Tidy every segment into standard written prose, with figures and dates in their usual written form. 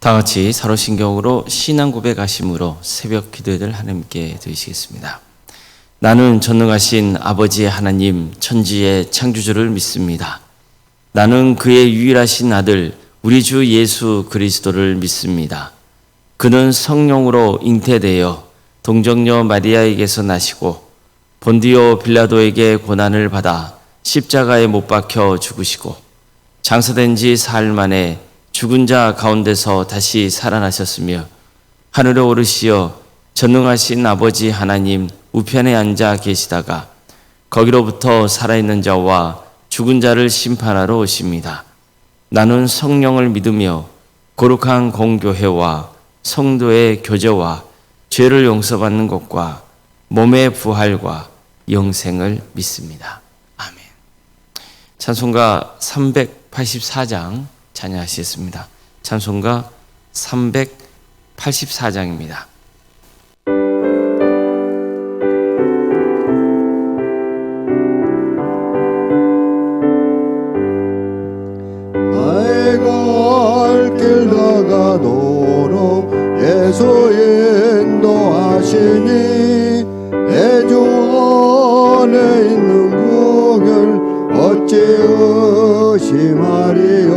다 같이 사도신경으로 신앙 고백하심으로 새벽 기도회를 하나님께 드리시겠습니다. 나는 전능하신 아버지 하나님 천지의 창조주를 믿습니다. 나는 그의 유일하신 아들 우리 주 예수 그리스도를 믿습니다. 그는 성령으로 잉태되어 동정녀 마리아에게서 나시고 본디오 빌라도에게 고난을 받아 십자가에 못 박혀 죽으시고 장사된 지 사흘 만에 죽은 자 가운데서 다시 살아나셨으며 하늘에 오르시어 전능하신 아버지 하나님 우편에 앉아 계시다가 거기로부터 살아있는 자와 죽은 자를 심판하러 오십니다. 나는 성령을 믿으며 거룩한 공교회와 성도의 교제와 죄를 용서받는 것과 몸의 부활과 영생을 믿습니다. 아멘. 찬송가 384장 찬양하시겠습니다. 찬송가 384장입니다. 나의 갈 길 다가도록 예수 인도하시니 내 주 안에 있는 그길 어찌 의심하리요.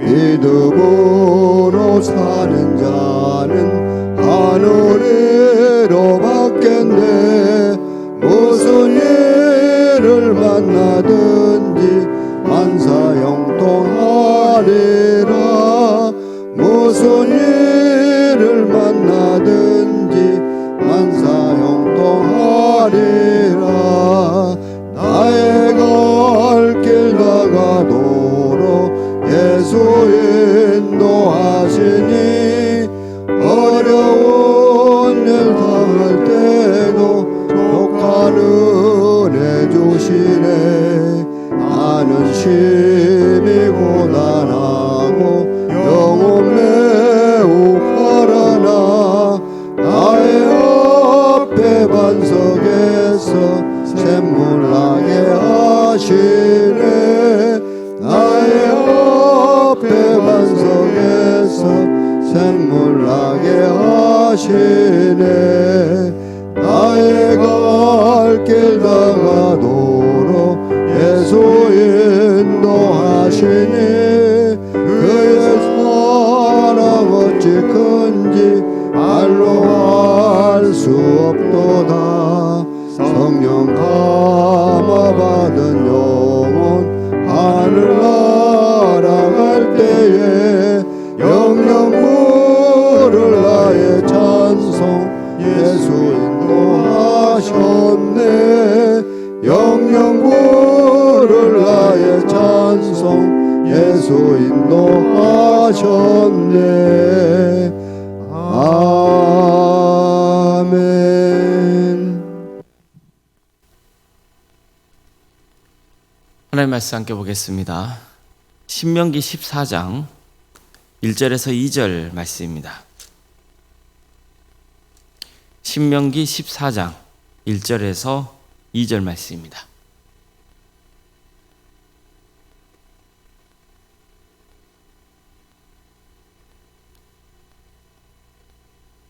믿음으로 사는 자는 하늘이로 받겠네. 무슨 일을 만나든지 만사형통하리라. 무슨 일을 만나든지 만사형통하리라. 나의 갈 길 다가도록 예수 인도하시니 어려운 일 당할 때도 족한 은혜 주시네. 나는 심히 고단하고 영혼 매우 가라나 나의 앞에 반석에서 샘물 나게 하시네. 나의 앞에 반석에서 샘물 나게 하시네. 나의 갈 길 다가도록 예수 인도하시니 그의 사랑 어찌 큰지 말로 할 수 없도다. 성령 감화받은 영혼 하늘 날아갈 때에 영영 부를 나의 찬송 예수 인도하셨네. 영영 부를 나의 찬송 예수 인도하셨네. 아멘. 하나님 말씀 함께 보겠습니다. 신명기 14장 1절에서 2절 말씀입니다. 신명기 14장 1절에서 2절 말씀입니다.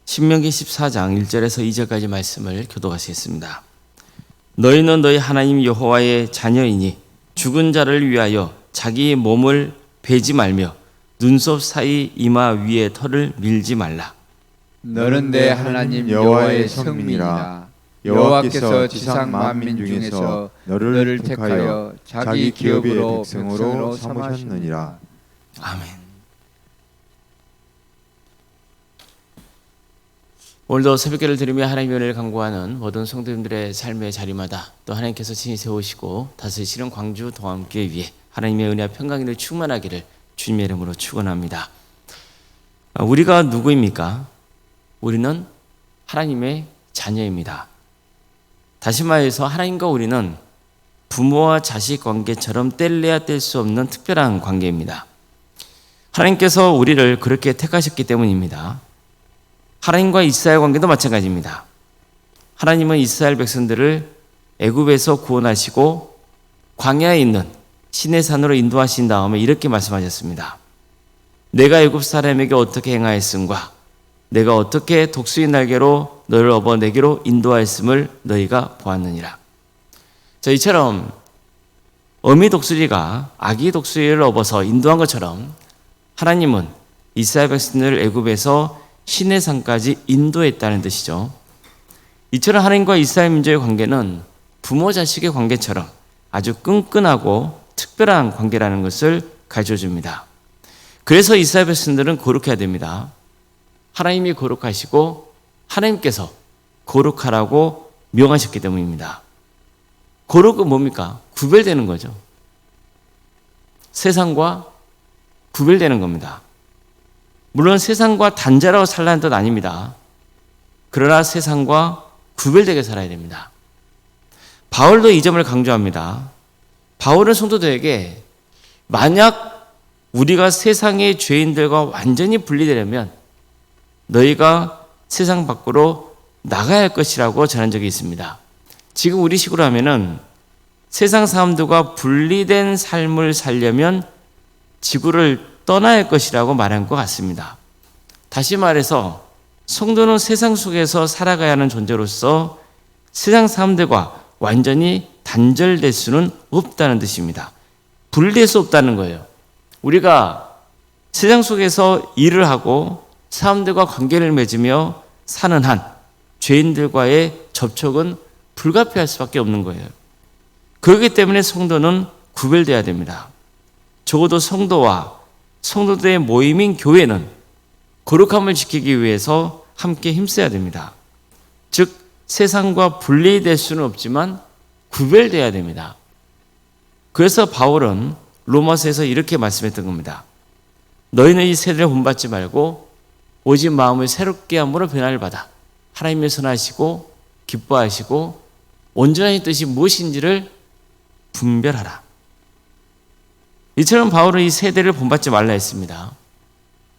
신명기 14장 1절에서 2절까지 말씀을 교독하시겠습니다. 너희는 너희 하나님 여호와의 자녀이니 죽은 자를 위하여 자기 몸을 베지 말며 눈썹 사이 이마 위에 털을 밀지 말라. 너는 내 하나님 여호와의 성민이라. 여호와께서 지상 만민 중에서 너를 택하여 자기 기업으로 백성으로 삼으셨느니라. 아멘. 오늘도 새벽기를 드리며 하나님의 은혜를 간구하는 모든 성도님들의 삶의 자리마다 또 하나님께서 친히 세우시고 다스리시는 광주 동암교회 위에 하나님의 은혜와 평강이 충만하기를 주님의 이름으로 축원합니다. 우리가 누구입니까? 우리는 하나님의 자녀입니다. 다시 말해서 하나님과 우리는 부모와 자식 관계처럼 뗄래야 뗄 수 없는 특별한 관계입니다. 하나님께서 우리를 그렇게 택하셨기 때문입니다. 하나님과 이스라엘 관계도 마찬가지입니다. 하나님은 이스라엘 백성들을 애굽에서 구원하시고 광야에 있는 시내산으로 인도하신 다음에 이렇게 말씀하셨습니다. 내가 애굽 사람에게 어떻게 행하였음과 내가 어떻게 독수리 날개로 너를 업어 내게로 인도하였음을 너희가 보았느니라. 자, 이처럼 어미 독수리가 아기 독수리를 업어서 인도한 것처럼 하나님은 이스라엘 백성들을 애굽에서 시내산까지 인도했다는 뜻이죠. 이처럼 하나님과 이스라엘 민족의 관계는 부모 자식의 관계처럼 아주 끈끈하고 특별한 관계라는 것을 가르쳐줍니다. 그래서 이스라엘 백성들은 거룩해야 됩니다. 하나님이 거룩하시고 하나님께서 거룩하라고 명하셨기 때문입니다. 거룩은 뭡니까? 구별되는 거죠. 세상과 구별되는 겁니다. 물론 세상과 단절하고 살라는 뜻 아닙니다. 그러나 세상과 구별되게 살아야 됩니다. 바울도 이 점을 강조합니다. 바울은 성도들에게 만약 우리가 세상의 죄인들과 완전히 분리되려면 너희가 세상 밖으로 나가야 할 것이라고 전한 적이 있습니다. 지금 우리 식으로 하면은 세상 사람들과 분리된 삶을 살려면 지구를 떠나야 할 것이라고 말한 것 같습니다. 다시 말해서 성도는 세상 속에서 살아가야 하는 존재로서 세상 사람들과 완전히 단절될 수는 없다는 뜻입니다. 분리될 수 없다는 거예요. 우리가 세상 속에서 일을 하고 사람들과 관계를 맺으며 사는 한 죄인들과의 접촉은 불가피할 수밖에 없는 거예요. 그렇기 때문에 성도는 구별돼야 됩니다. 적어도 성도와 성도들의 모임인 교회는 거룩함을 지키기 위해서 함께 힘써야 됩니다. 즉 세상과 분리될 수는 없지만 구별돼야 됩니다. 그래서 바울은 로마서에서 이렇게 말씀했던 겁니다. 너희는 이 세대를 본받지 말고 오직 마음을 새롭게 함으로 변화를 받아 하나님의 선하시고 기뻐하시고 온전한 뜻이 무엇인지를 분별하라. 이처럼 바울은 이 세대를 본받지 말라 했습니다.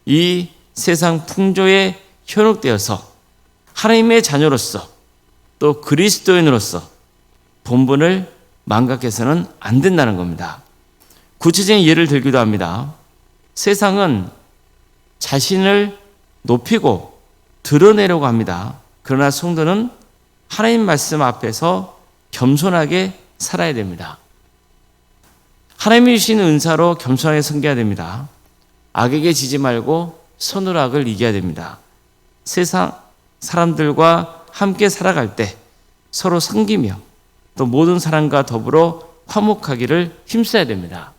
이 세상 풍조에 현혹되어서 하나님의 자녀로서 또 그리스도인으로서 본분을 망각해서는 안 된다는 겁니다. 구체적인 예를 들기도 합니다. 세상은 자신을 높이고 드러내려고 합니다. 그러나 성도는 하나님 말씀 앞에서 겸손하게 살아야 됩니다. 하나님이 주신 은사로 겸손하게 섬겨야 됩니다. 악에게 지지 말고 선으로 악을 이겨야 됩니다. 세상 사람들과 함께 살아갈 때 서로 섬기며 또 모든 사람과 더불어 화목하기를 힘써야 됩니다.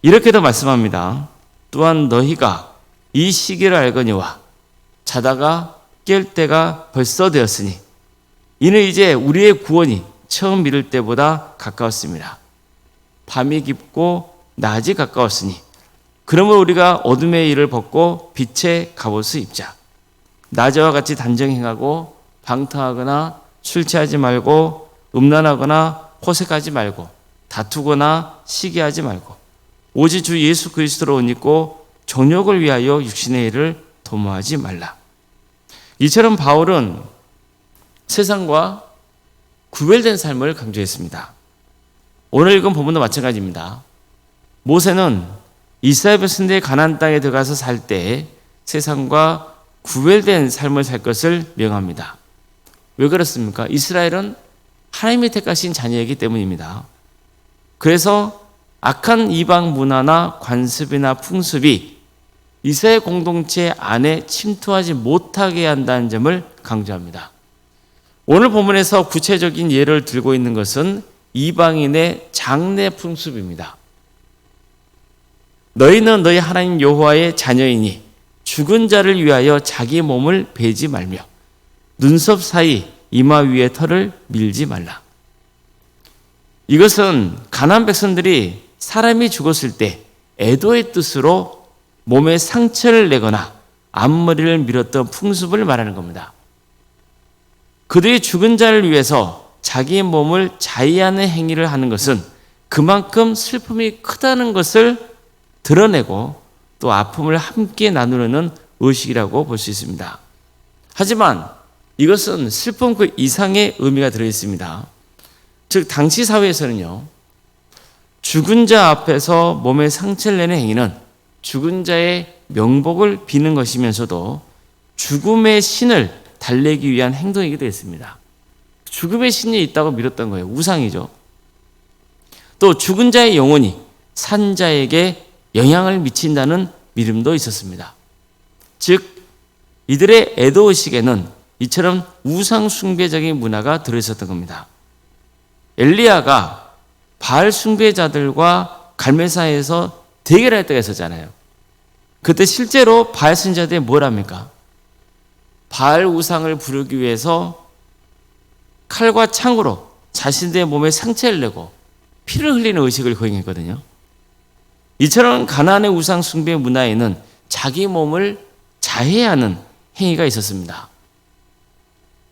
이렇게도 말씀합니다. 또한 너희가 이 시기를 알거니와 자다가 깰 때가 벌써 되었으니 이는 이제 우리의 구원이 처음 이룰 때보다 가까웠습니다. 밤이 깊고 낮이 가까웠으니 그러므로 우리가 어둠의 일을 벗고 빛의 갑옷을 입자. 낮에와 같이 단정히 행하고 방탕하거나 술 취하지 말고 음란하거나 호색하지 말고 다투거나 시기하지 말고 오직 주 예수 그리스도로 옷 입고 정욕을 위하여 육신의 일을 도모하지 말라. 이처럼 바울은 세상과 구별된 삶을 강조했습니다. 오늘 읽은 본문도 마찬가지입니다. 모세는 이스라엘 백성들이 가나안 땅에 들어가서 살 때 세상과 구별된 삶을 살 것을 명합니다. 왜 그렇습니까? 이스라엘은 하나님이 택하신 자녀이기 때문입니다. 그래서 악한 이방 문화나 관습이나 풍습이 이스라엘 공동체 안에 침투하지 못하게 한다는 점을 강조합니다. 오늘 본문에서 구체적인 예를 들고 있는 것은 이방인의 장례 풍습입니다. 너희는 너희 하나님 여호와의 자녀이니 죽은 자를 위하여 자기 몸을 베지 말며 눈썹 사이 이마 위에 털을 밀지 말라. 이것은 가나안 백성들이 사람이 죽었을 때 애도의 뜻으로 몸에 상처를 내거나 앞머리를 밀었던 풍습을 말하는 겁니다. 그들이 죽은 자를 위해서 자기의 몸을 자위하는 행위를 하는 것은 그만큼 슬픔이 크다는 것을 드러내고 또 아픔을 함께 나누려는 의식이라고 볼 수 있습니다. 하지만 이것은 슬픔 그 이상의 의미가 들어있습니다. 즉 당시 사회에서는요, 죽은 자 앞에서 몸에 상처를 내는 행위는 죽은 자의 명복을 비는 것이면서도 죽음의 신을 달래기 위한 행동이기도 했습니다. 죽음의 신이 있다고 믿었던 거예요. 우상이죠. 또 죽은 자의 영혼이 산 자에게 영향을 미친다는 믿음도 있었습니다. 즉 이들의 에도의식에는 이처럼 우상 숭배적인 문화가 들어있었던 겁니다. 엘리야가 바알 숭배자들과 갈멜산에서 대결할 때가 있었잖아요. 그때 실제로 바알 선지자들이 뭘 합니까? 바알 우상을 부르기 위해서 칼과 창으로 자신들의 몸에 상처를 내고 피를 흘리는 의식을 거행했거든요. 이처럼 가나안의 우상 숭배 문화에는 자기 몸을 자해하는 행위가 있었습니다.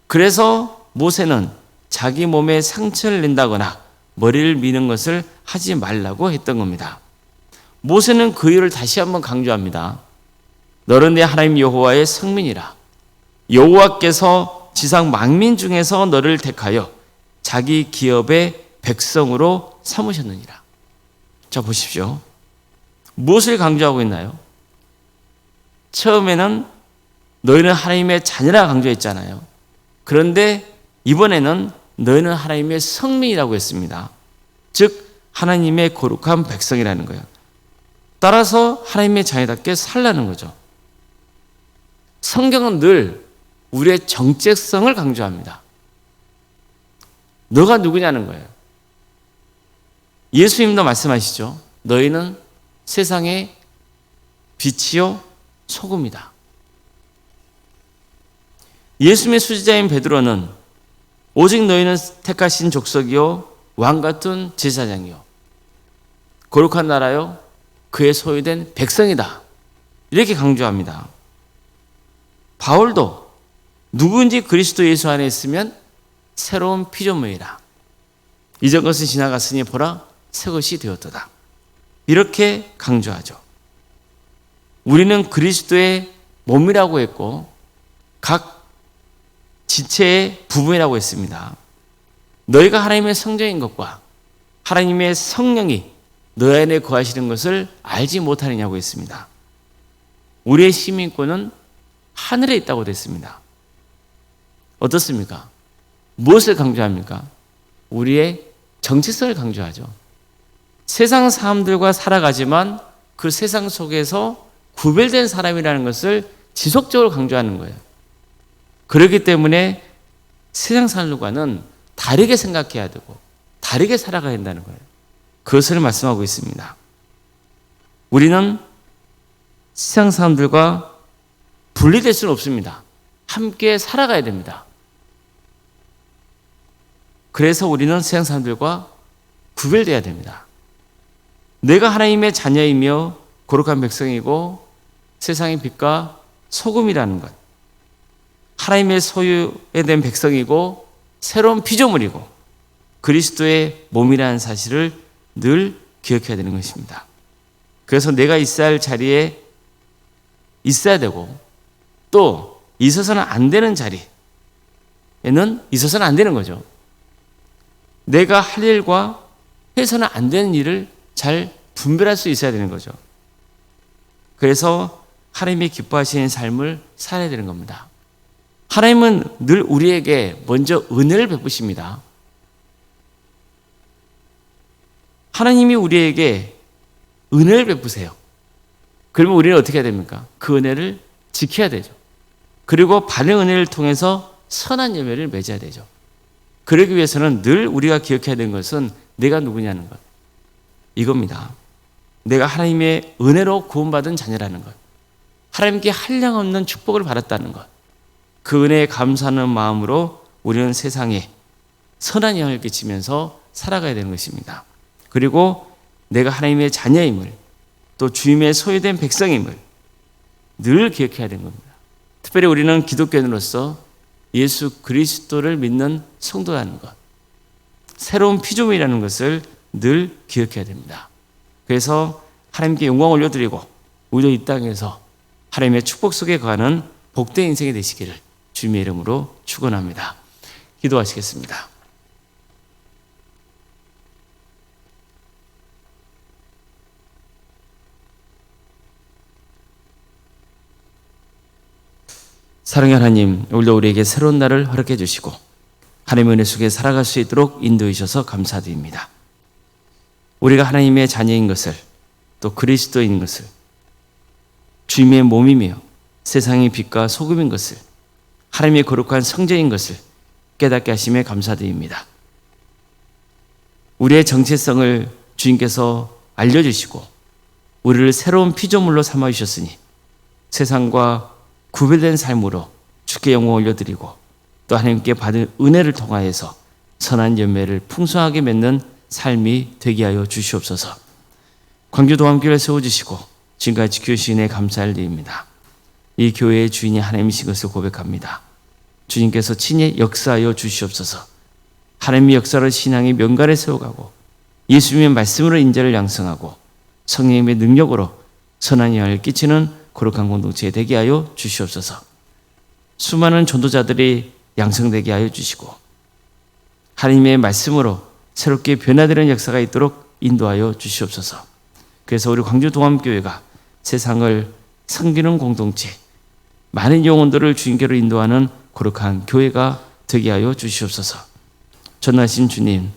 그래서 모세는 자기 몸에 상처를 낸다거나 머리를 미는 것을 하지 말라고 했던 겁니다. 모세는 그 이유를 다시 한번 강조합니다. 너는 내 하나님 여호와의 성민이라. 여호와께서 지상 만민 중에서 너를 택하여 자기 기업의 백성으로 삼으셨느니라. 자, 보십시오. 무엇을 강조하고 있나요? 처음에는 너희는 하나님의 자녀라 강조했잖아요. 그런데 이번에는 너희는 하나님의 성민이라고 했습니다. 즉 하나님의 거룩한 백성이라는 거예요. 따라서 하나님의 자녀답게 살라는 거죠. 성경은 늘 우리의 정체성을 강조합니다. 너가 누구냐는 거예요. 예수님도 말씀하시죠. 너희는 세상의 빛이요 소금이다. 예수님의 수지자인 베드로는 오직 너희는 택하신 족속이요 왕 같은 제사장이요 거룩한 나라요 그의 소유된 백성이다. 이렇게 강조합니다. 바울도 누구인지 그리스도 예수 안에 있으면 새로운 피조물이라. 이전 것은 지나갔으니 보라 새 것이 되었도다. 이렇게 강조하죠. 우리는 그리스도의 몸이라고 했고 각 지체의 부분이라고 했습니다. 너희가 하나님의 성전인 것과 하나님의 성령이 너희 안에 거하시는 것을 알지 못하느냐고 했습니다. 우리의 시민권은 하늘에 있다고 됐습니다. 어떻습니까? 무엇을 강조합니까? 우리의 정체성을 강조하죠. 세상 사람들과 살아가지만 그 세상 속에서 구별된 사람이라는 것을 지속적으로 강조하는 거예요. 그렇기 때문에 세상 사람들과는 다르게 생각해야 되고 다르게 살아가야 한다는 거예요. 그것을 말씀하고 있습니다. 우리는 세상 사람들과 분리될 수는 없습니다. 함께 살아가야 됩니다. 그래서 우리는 세상 사람들과 구별돼야 됩니다. 내가 하나님의 자녀이며 거룩한 백성이고 세상의 빛과 소금이라는 것, 하나님의 소유에 된 백성이고 새로운 피조물이고 그리스도의 몸이라는 사실을 늘 기억해야 되는 것입니다. 그래서 내가 있어야 할 자리에 있어야 되고 또 있어서는 안 되는 자리에는 있어서는 안 되는 거죠. 내가 할 일과 해서는 안 되는 일을 잘 분별할 수 있어야 되는 거죠. 그래서 하나님이 기뻐하시는 삶을 살아야 되는 겁니다. 하나님은 늘 우리에게 먼저 은혜를 베푸십니다. 하나님이 우리에게 은혜를 베푸세요. 그러면 우리는 어떻게 해야 됩니까? 그 은혜를 지켜야 되죠. 그리고 받은 은혜를 통해서 선한 열매를 맺어야 되죠. 그러기 위해서는 늘 우리가 기억해야 되는 것은 내가 누구냐는 것. 이겁니다. 내가 하나님의 은혜로 구원받은 자녀라는 것. 하나님께 한량없는 축복을 받았다는 것. 그 은혜에 감사하는 마음으로 우리는 세상에 선한 영향을 끼치면서 살아가야 되는 것입니다. 그리고 내가 하나님의 자녀임을 또 주님의 소유된 백성임을 늘 기억해야 되는 겁니다. 특별히 우리는 기독교인으로서 예수 그리스도를 믿는 성도라는 것, 새로운 피조물이라는 것을 늘 기억해야 됩니다. 그래서 하나님께 영광 올려드리고 우리도 이 땅에서 하나님의 축복 속에 거하는 복된 인생이 되시기를 주님의 이름으로 축원합니다. 기도하시겠습니다. 사랑의 하나님, 오늘도 우리에게 새로운 날을 허락해 주시고 하나님의 은혜 속에 살아갈 수 있도록 인도해 주셔서 감사드립니다. 우리가 하나님의 자녀인 것을, 또 그리스도인 것을, 주님의 몸이며 세상의 빛과 소금인 것을, 하나님의 거룩한 성전인 것을 깨닫게 하심에 감사드립니다. 우리의 정체성을 주님께서 알려주시고 우리를 새로운 피조물로 삼아주셨으니 세상과 구별된 삶으로 주께 영광 올려드리고 또 하나님께 받은 은혜를 통하여서 선한 열매를 풍성하게 맺는 삶이 되게 하여 주시옵소서. 광주 도함교회를 세워주시고 지금까지 지켜주신 은혜에 감사를 드립니다. 이 교회의 주인이 하나님이신 것을 고백합니다. 주님께서 친히 역사하여 주시옵소서. 하나님의 역사를 신앙의 명간에 세워가고 예수님의 말씀으로 인자를 양성하고 성령님의 능력으로 선한 영향을 끼치는 거룩한 공동체 되게 하여 주시옵소서. 수많은 전도자들이 양성되게 하여 주시고 하나님의 말씀으로 새롭게 변화되는 역사가 있도록 인도하여 주시옵소서. 그래서 우리 광주 동암교회가 세상을 섬기는 공동체, 많은 영혼들을 주님께로 인도하는 거룩한 교회가 되게 하여 주시옵소서. 전능하신 주님,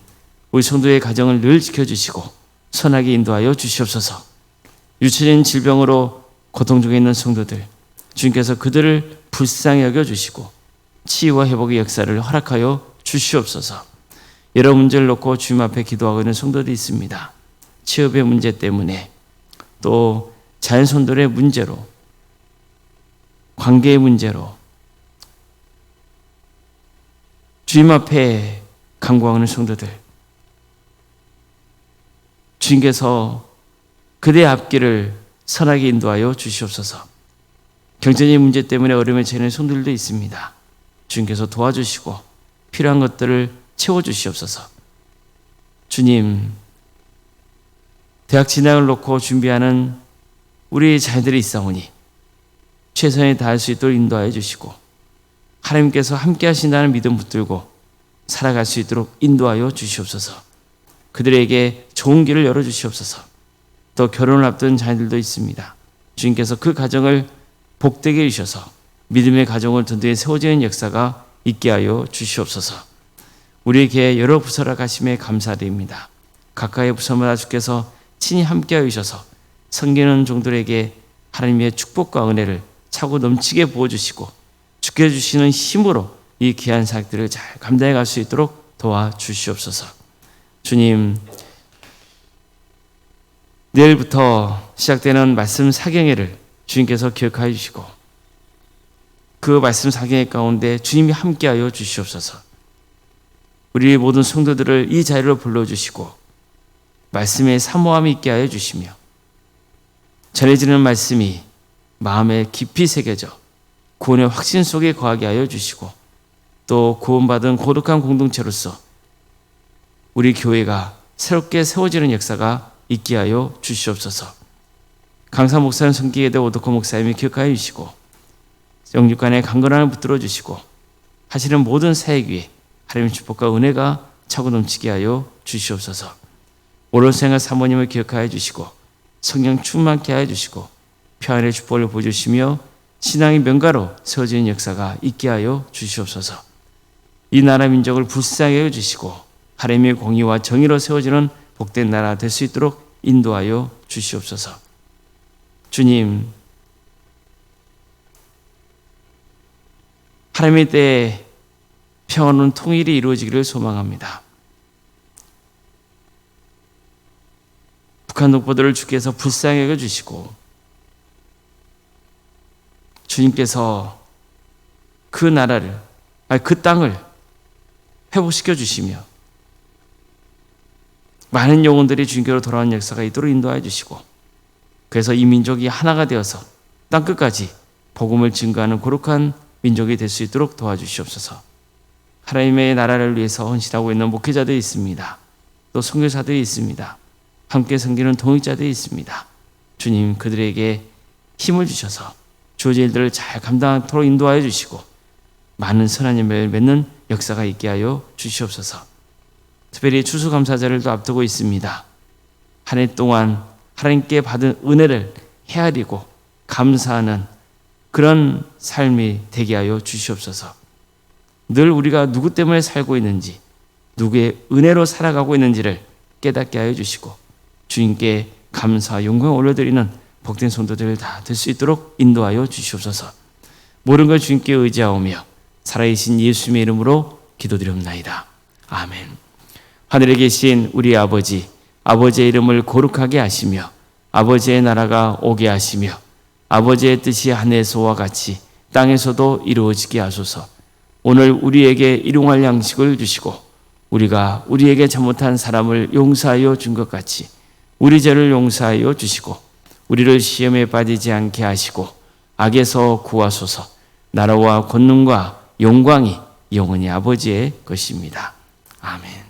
우리 성도의 가정을 늘 지켜주시고 선하게 인도하여 주시옵소서. 유체적인 질병으로 고통 중에 있는 성도들, 주님께서 그들을 불쌍히 여겨주시고 치유와 회복의 역사를 허락하여 주시옵소서. 여러 문제를 놓고 주님 앞에 기도하고 있는 성도들이 있습니다. 취업의 문제 때문에, 또 자연손들의 문제로, 관계의 문제로 주님 앞에 간구하는 성도들, 주님께서 그대의 앞길을 선하게 인도하여 주시옵소서. 경제적인 문제 때문에 어려움에 처해 있는 성도들도 있습니다. 주님께서 도와주시고 필요한 것들을 채워주시옵소서. 주님, 대학 진학을 놓고 준비하는 우리 자녀들이 있사오니 최선을 다할 수 있도록 인도하여 주시고 하나님께서 함께 하신다는 믿음 붙들고 살아갈 수 있도록 인도하여 주시옵소서. 그들에게 좋은 길을 열어주시옵소서. 또 결혼을 앞둔 자녀들도 있습니다. 주님께서 그 가정을 복되게 해주셔서 믿음의 가정을 든든히 세워지는 역사가 있게 하여 주시옵소서. 우리에게 여러 부서를 가심에 감사드립니다. 각각의 부서마다 주께서 친히 함께하여 주셔서 섬기는 종들에게 하나님의 축복과 은혜를 차고 넘치게 부어주시고 주께 주시는 힘으로 이 귀한 사역들을 잘 감당해 갈 수 있도록 도와주시옵소서. 주님, 내일부터 시작되는 말씀 사경회를 주님께서 기억하여 주시고 그 말씀 사경회 가운데 주님이 함께하여 주시옵소서. 우리 모든 성도들을 이 자리로 불러주시고 말씀에 사모함이 있게 하여 주시며 전해지는 말씀이 마음에 깊이 새겨져 구원의 확신 속에 거하게 하여 주시고 또 구원받은 거룩한 공동체로서 우리 교회가 새롭게 세워지는 역사가 있게 하여 주시옵소서. 강사 목사님, 성기예대 오덕호 목사님이 기억하여 주시고 영육간의 강건함을 붙들어 주시고 하시는 모든 사역 위에 하나님의 축복과 은혜가 차고 넘치게 하여 주시옵소서. 오롯생활 사모님을 기억하여 주시고 성령 충만케 하여 주시고 평안의 축복을 보여주시며 신앙의 명가로 세워지는 역사가 있게 하여 주시옵소서. 이 나라 민족을 불쌍히 하여 주시고 하나님의 공의와 정의로 세워지는 복된 나라 될 수 있도록 인도하여 주시옵소서. 주님, 하나님의 때에 평안한 통일이 이루어지기를 소망합니다. 북한 동포들을 주께서 불쌍히 여겨주시고 주님께서 그 나라를, 그 땅을 회복시켜 주시며 많은 영혼들이 주님께로 돌아오는 역사가 있도록 인도하여 주시고 그래서 이 민족이 하나가 되어서 땅끝까지 복음을 증거하는 거룩한 민족이 될 수 있도록 도와주시옵소서. 하나님의 나라를 위해서 헌신하고 있는 목회자들이 있습니다. 또 선교사들이 있습니다. 함께 섬기는 동역자들이 있습니다. 주님, 그들에게 힘을 주셔서 주어진 일들을 잘 감당하도록 인도하여 주시고 많은 선한 열매를 맺는 역사가 있게 하여 주시옵소서. 특별히 추수감사절을 또 앞두고 있습니다. 한 해 동안 하나님께 받은 은혜를 헤아리고 감사하는 그런 삶이 되게 하여 주시옵소서. 늘 우리가 누구 때문에 살고 있는지, 누구의 은혜로 살아가고 있는지를 깨닫게 하여 주시고 주님께 감사 영광을 올려드리는 복된 성도들 다 될 수 있도록 인도하여 주시옵소서. 모든 걸 주님께 의지하오며 살아계신 예수님의 이름으로 기도드립나이다. 아멘. 하늘에 계신 우리 아버지, 아버지의 이름을 거룩하게 하시며 아버지의 나라가 오게 하시며 아버지의 뜻이 하늘에서와 같이 땅에서도 이루어지게 하소서. 오늘 우리에게 일용할 양식을 주시고 우리가 우리에게 잘못한 사람을 용서하여 준 것 같이 우리 죄를 용서하여 주시고 우리를 시험에 빠지지 않게 하시고 악에서 구하소서. 나라와 권능과 영광이 영원히 아버지의 것입니다. 아멘.